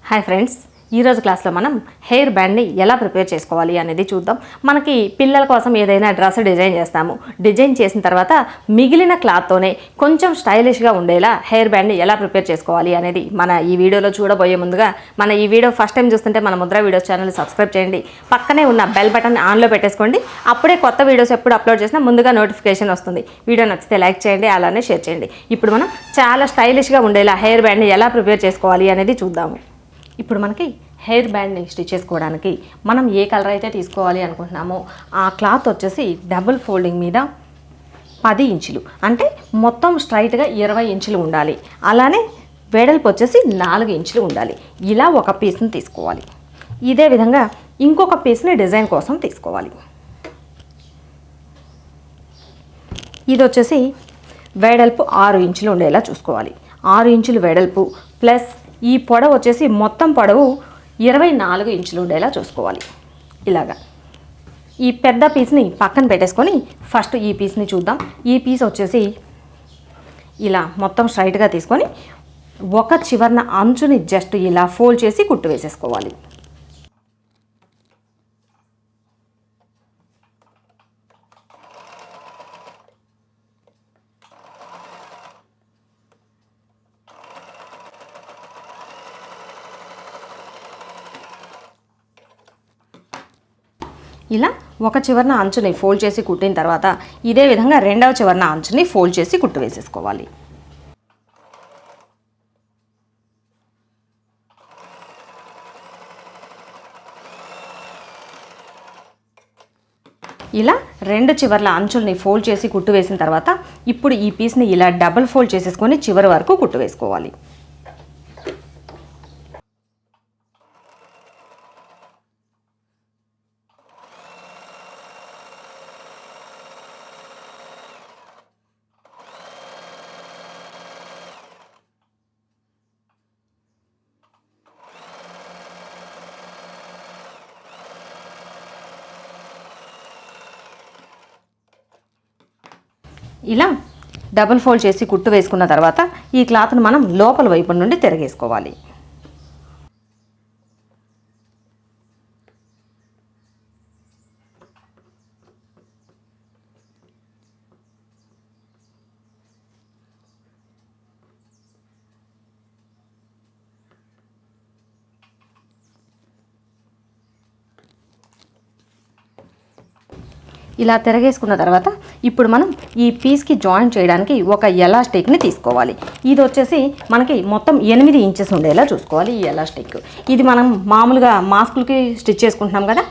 Hi friends, ఈరోజు క్లాస్లో మనం హెయిర్ బ్యాండ్ని ఎలా ప్రిపేర్ చేసుకోవాలి అనేది చూద్దాం. మనకి పిల్లల కోసం ఏదైనా డ్రెస్ డిజైన్ చేస్తాము. డిజైన్ చేసిన తర్వాత మిగిలిన క్లాత్తోనే కొంచెం స్టైలిష్గా ఉండేలా హెయిర్ బ్యాండ్ని ఎలా ప్రిపేర్ చేసుకోవాలి అనేది మన ఈ వీడియోలో చూడబోయే ముందుగా మన ఈ వీడియో ఫస్ట్ టైం చూస్తుంటే మన ముద్ర వీడియోస్ ఛానల్ సబ్స్క్రైబ్ చేయండి. పక్కనే ఉన్న బెల్ బటన్ ఆన్లో పెట్టేసుకోండి. అప్పుడే కొత్త వీడియోస్ ఎప్పుడు అప్లోడ్ చేసినా ముందుగా నోటిఫికేషన్ వస్తుంది. వీడియో నచ్చితే లైక్ చేయండి, అలానే షేర్ చేయండి. ఇప్పుడు మనం చాలా స్టైలిష్గా ఉండేలా హెయిర్ బ్యాండ్ని ఎలా ప్రిపేర్ చేసుకోవాలి అనేది చూద్దాము. ఇప్పుడు మనకి హెయిర్ బ్యాండ్ని స్టిచ్ చేసుకోవడానికి మనం ఏ కలర్ అయితే తీసుకోవాలి అనుకుంటున్నామో ఆ క్లాత్ వచ్చేసి డబుల్ ఫోల్డింగ్ మీద 10 ఇంచులు అంటే మొత్తం స్ట్రైట్గా 20 ఇంచులు ఉండాలి. అలానే వెడల్పు వచ్చేసి 4 ఇంచులు ఉండాలి. ఇలా ఒక పీస్ని తీసుకోవాలి. ఇదే విధంగా ఇంకొక పీస్ని డిజైన్ కోసం తీసుకోవాలి. ఇది వచ్చేసి వెడల్పు 6 ఇంచులు ఉండేలా చూసుకోవాలి. 6 ఇంచులు వెడల్పు ప్లస్ ఈ పొడవు వచ్చేసి మొత్తం పొడవు 24 ఇంచులు ఉండేలా చూసుకోవాలి. ఇలాగా ఈ పెద్ద పీస్ని పక్కన పెట్టేసుకొని ఫస్ట్ ఈ పీస్ని చూద్దాం. ఈ పీస్ వచ్చేసి ఇలా మొత్తం స్ట్రైట్గా తీసుకొని ఒక చివరన అంచుని జస్ట్ ఇలా ఫోల్డ్ చేసి కుట్టు వేసేసుకోవాలి. ఇలా ఒక చివరన అంచుని ఫోల్డ్ చేసి కుట్టిన తర్వాత ఇదే విధంగా రెండవ చివరన అంచుని ఫోల్డ్ చేసి కుట్టు వేసేసుకోవాలి. ఇలా రెండు చివర్ల అంచుల్ని ఫోల్డ్ చేసి కుట్టు వేసిన తర్వాత ఇప్పుడు ఈ పీస్ని ఇలా డబుల్ ఫోల్డ్ చేసేసుకొని చివరి వరకు కుట్టు వేసుకోవాలి. ఇలా డబుల్ ఫోల్డ్ చేసి కుట్టు వేసుకున్న తర్వాత ఈ క్లాత్ను మనం లోపల వైపు నుండి తిరగేసుకోవాలి. ఇలా తిరగేసుకున్న తర్వాత ఇప్పుడు మనం ఈ పీస్కి జాయిన్ చేయడానికి ఒక ఎలాస్టిక్ని తీసుకోవాలి. ఇది వచ్చేసి మనకి మొత్తం 8 ఇంచెస్ ఉండేలా చూసుకోవాలి. ఈ ఎలాస్టిక్ ఇది మనం మామూలుగా మాస్కులకి స్టిచ్ చేసుకుంటున్నాం కదా,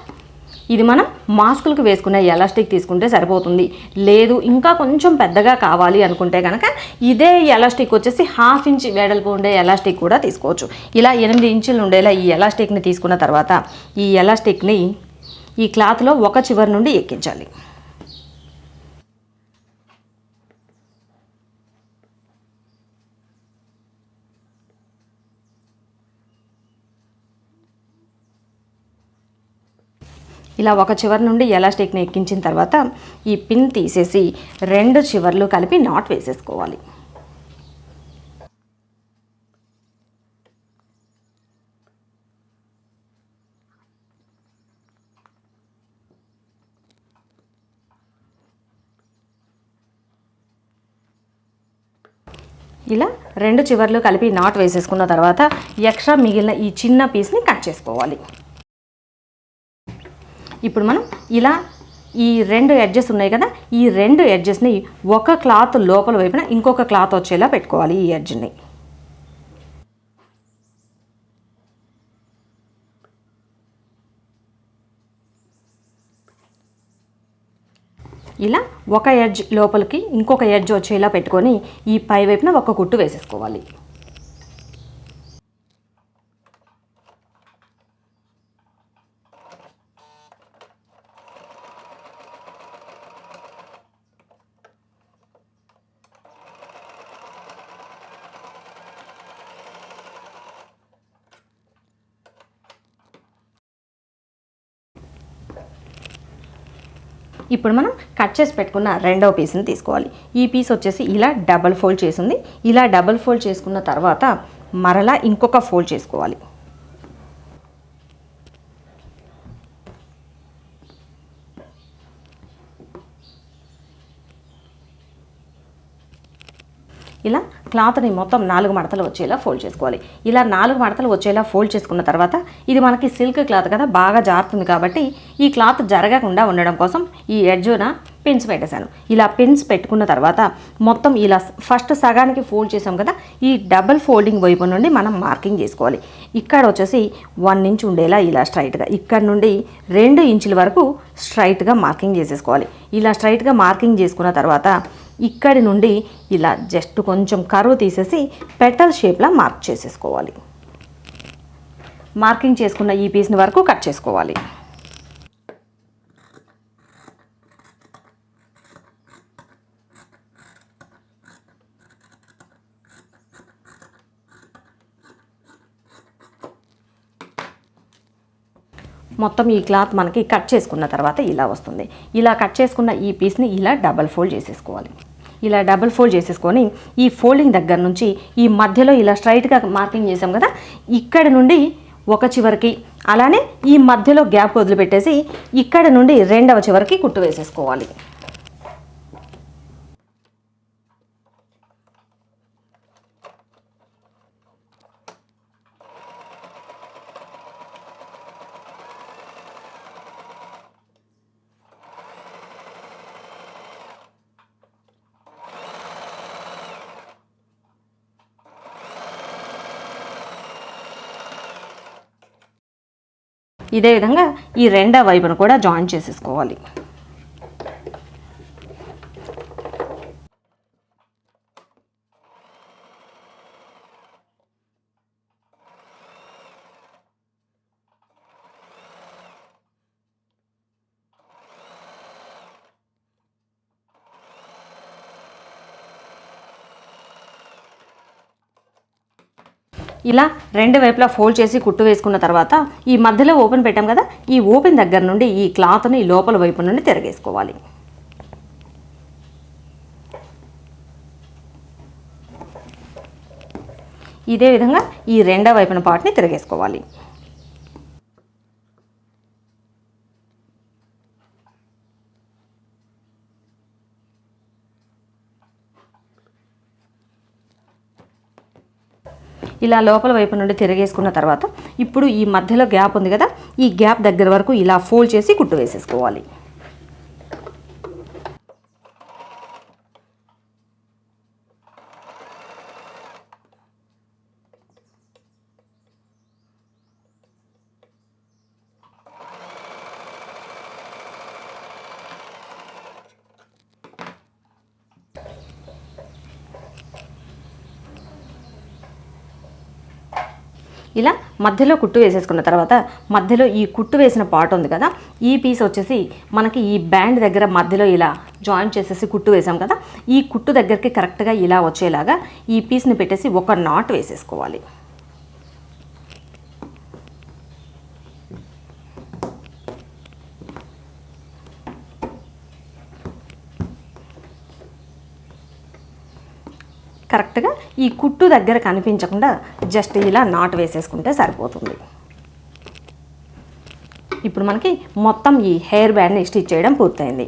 ఇది మనం మాస్కులకి వేసుకునే ఎలాస్టిక్ తీసుకుంటే సరిపోతుంది. లేదు ఇంకా కొంచెం పెద్దగా కావాలి అనుకుంటే కనుక ఇదే ఎలాస్టిక్ వచ్చేసి 1/2 ఇంచ్ వెడల్పు ఉండే ఎలాస్టిక్ కూడా తీసుకోవచ్చు. ఇలా 8 ఇంచులు ఉండేలా ఈ ఎలాస్టిక్ని తీసుకున్న తర్వాత ఈ ఎలాస్టిక్ని ఈ క్లాత్లో ఒక చివరి నుండి ఎక్కించాలి. ఇలా ఒక చివరి నుండి ఎలాస్టిక్ని ఎక్కించిన తర్వాత ఈ పిన్ తీసేసి 2 చివర్లు కలిపి నాట్ వేసేసుకోవాలి. ఇలా 2 చివర్లు కలిపి నాట్ వేసేసుకున్న తర్వాత ఎక్స్ట్రా మిగిలిన ఈ చిన్న పీస్ని కట్ చేసుకోవాలి. ఇప్పుడు మనం ఇలా ఈ 2 ఎడ్జెస్ ఉన్నాయి కదా, ఈ 2 ఎడ్జెస్ని ఒక క్లాత్ లోపల వైపున ఇంకొక క్లాత్ వచ్చేలా పెట్టుకోవాలి. ఈ ఎడ్జ్ని ఇలా ఒక ఎడ్జ్ లోపలికి ఇంకొక ఎడ్జ్ వచ్చేలా పెట్టుకొని ఈ పై వైపున ఒక కుట్టు వేసేసుకోవాలి. ఇప్పుడు మనం కట్ చేసి పెట్టుకున్న రెండవ పీస్ని తీసుకోవాలి. ఈ పీస్ వచ్చేసి ఇలా డబల్ ఫోల్డ్ చేసింది. ఇలా డబల్ ఫోల్డ్ చేసుకున్న తర్వాత మరలా ఇంకొక ఫోల్డ్ చేసుకోవాలి. ఇలా క్లాత్ని మొత్తం 4 మడతలు వచ్చేలా ఫోల్డ్ చేసుకోవాలి. ఇలా 4 మడతలు వచ్చేలా ఫోల్డ్ చేసుకున్న తర్వాత ఇది మనకి సిల్క్ క్లాత్ కదా, బాగా జారుతుంది కాబట్టి ఈ క్లాత్ జరగకుండా ఉండడం కోసం ఈ ఎడ్జున పిన్స్ పెట్టేశాను. ఇలా పిన్స్ పెట్టుకున్న తర్వాత మొత్తం ఇలా ఫస్ట్ సగానికి ఫోల్డ్ చేసాం కదా, ఈ డబుల్ ఫోల్డింగ్ వైపు నుండి మనం మార్కింగ్ చేసుకోవాలి. ఇక్కడ వచ్చేసి 1 ఇంచ్ ఉండేలా ఇలా స్ట్రైట్గా, ఇక్కడ నుండి 2 ఇంచుల వరకు స్ట్రైట్గా మార్కింగ్ చేసేసుకోవాలి. ఇలా స్ట్రైట్గా మార్కింగ్ చేసుకున్న తర్వాత ఇక్కడి నుండి ఇలా జస్ట్ కొంచెం కర్వ్ తీసేసి పెటల్ షేప్లా మార్క్ చేసేసుకోవాలి. మార్కింగ్ చేసుకున్న ఈ పీస్ని వరకు కట్ చేసుకోవాలి. మొత్తం ఈ క్లాత్ మనకి కట్ చేసుకున్న తర్వాత ఇలా వస్తుంది. ఇలా కట్ చేసుకున్న ఈ పీస్ని ఇలా డబల్ ఫోల్డ్ చేసేసుకోవాలి. ఇలా డబల్ ఫోల్డ్ చేసేసుకొని ఈ ఫోల్డింగ్ దగ్గర నుంచి ఈ మధ్యలో ఇలా స్ట్రైట్గా మార్కింగ్ చేసాం కదా, ఇక్కడ నుండి ఒక చివరికి, అలానే ఈ మధ్యలో గ్యాప్ వదిలిపెట్టేసి ఇక్కడ నుండి 2వ చివరికి కుట్టు వేసేసుకోవాలి. ఇదే విధంగా ఈ 2వ వైపును కూడా జాయిన్ చేసేసుకోవాలి. ఇలా 2 వైపులా ఫోల్డ్ చేసి కుట్టు వేసుకున్న తర్వాత ఈ మధ్యలో ఓపెన్ పెట్టాం కదా, ఈ ఓపెన్ దగ్గర నుండి ఈ క్లాత్ని లోపల వైపు నుండి తిరగేసుకోవాలి. ఇదే విధంగా ఈ 2వ వైపున పార్ట్ని తిరగేసుకోవాలి. ఇలా లోపల వైపు నుండి తిరిగేసుకున్న తర్వాత ఇప్పుడు ఈ మధ్యలో గ్యాప్ ఉంది కదా, ఈ గ్యాప్ దగ్గర వరకు ఇలా ఫోల్డ్ చేసి కుట్టు వేసేసుకోవాలి. ఇలా మధ్యలో కుట్టు వేసేసుకున్న తర్వాత మధ్యలో ఈ కుట్టు వేసిన పార్ట్ ఉంది కదా, ఈ పీస్ వచ్చేసి మనకి ఈ బ్యాండ్ దగ్గర మధ్యలో ఇలా జాయిన్ చేసేసి కుట్టు వేసాం కదా, ఈ కుట్టు దగ్గరికి కరెక్ట్గా ఇలా వచ్చేలాగా ఈ పీస్ని పెట్టేసి ఒక నాట్ వేసేసుకోవాలి. కరెక్ట్గా ఈ కుట్టు దగ్గర కనిపించకుండా జస్ట్ ఇలా నాట్ వేసేసుకుంటే సరిపోతుంది. ఇప్పుడు మనకి మొత్తం ఈ హెయిర్ బ్యాండ్ని స్టిచ్ చేయడం పూర్తయింది.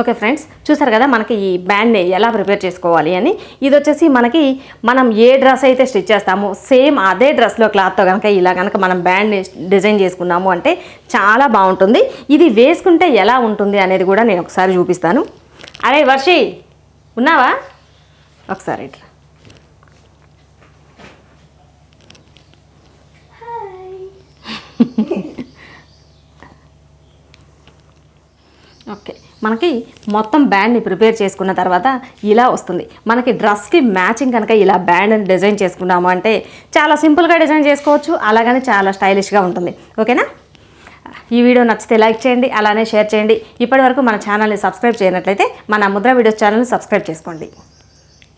ఓకే ఫ్రెండ్స్, చూసారు కదా మనకి ఈ బ్యాండ్ని ఎలా ప్రిపేర్ చేసుకోవాలి అని. ఇది వచ్చేసి మనకి మనం ఏ డ్రెస్ అయితే స్టిచ్ చేస్తామో సేమ్ అదే డ్రెస్లో క్లాత్తో కనుక ఇలా కనుక మనం బ్యాండ్ని డిజైన్ చేసుకున్నాము అంటే చాలా బాగుంటుంది. ఇది వేసుకుంటే ఎలా ఉంటుంది అనేది కూడా నేను ఒకసారి చూపిస్తాను. అరే వర్షి ఉన్నావా? ఒకసారి ఇట్లా. ఓకే, మనకి మొత్తం బ్యాండ్ని ప్రిపేర్ చేసుకున్న తర్వాత ఇలా వస్తుంది. మనకి డ్రెస్కి మ్యాచింగ్ కనుక ఇలా బ్యాండ్ని డిజైన్ చేసుకున్నాము అంటే చాలా సింపుల్గా డిజైన్ చేసుకోవచ్చు, అలాగని చాలా స్టైలిష్గా ఉంటుంది. ఓకేనా? ఈ వీడియో నచ్చితే లైక్ చేయండి, అలానే షేర్ చేయండి. ఇప్పటివరకు మన ఛానల్ని సబ్స్క్రైబ్ చేయనట్లయితే మన ముద్ర వీడియోస్ ఛానల్ని సబ్స్క్రైబ్ చేసుకోండి.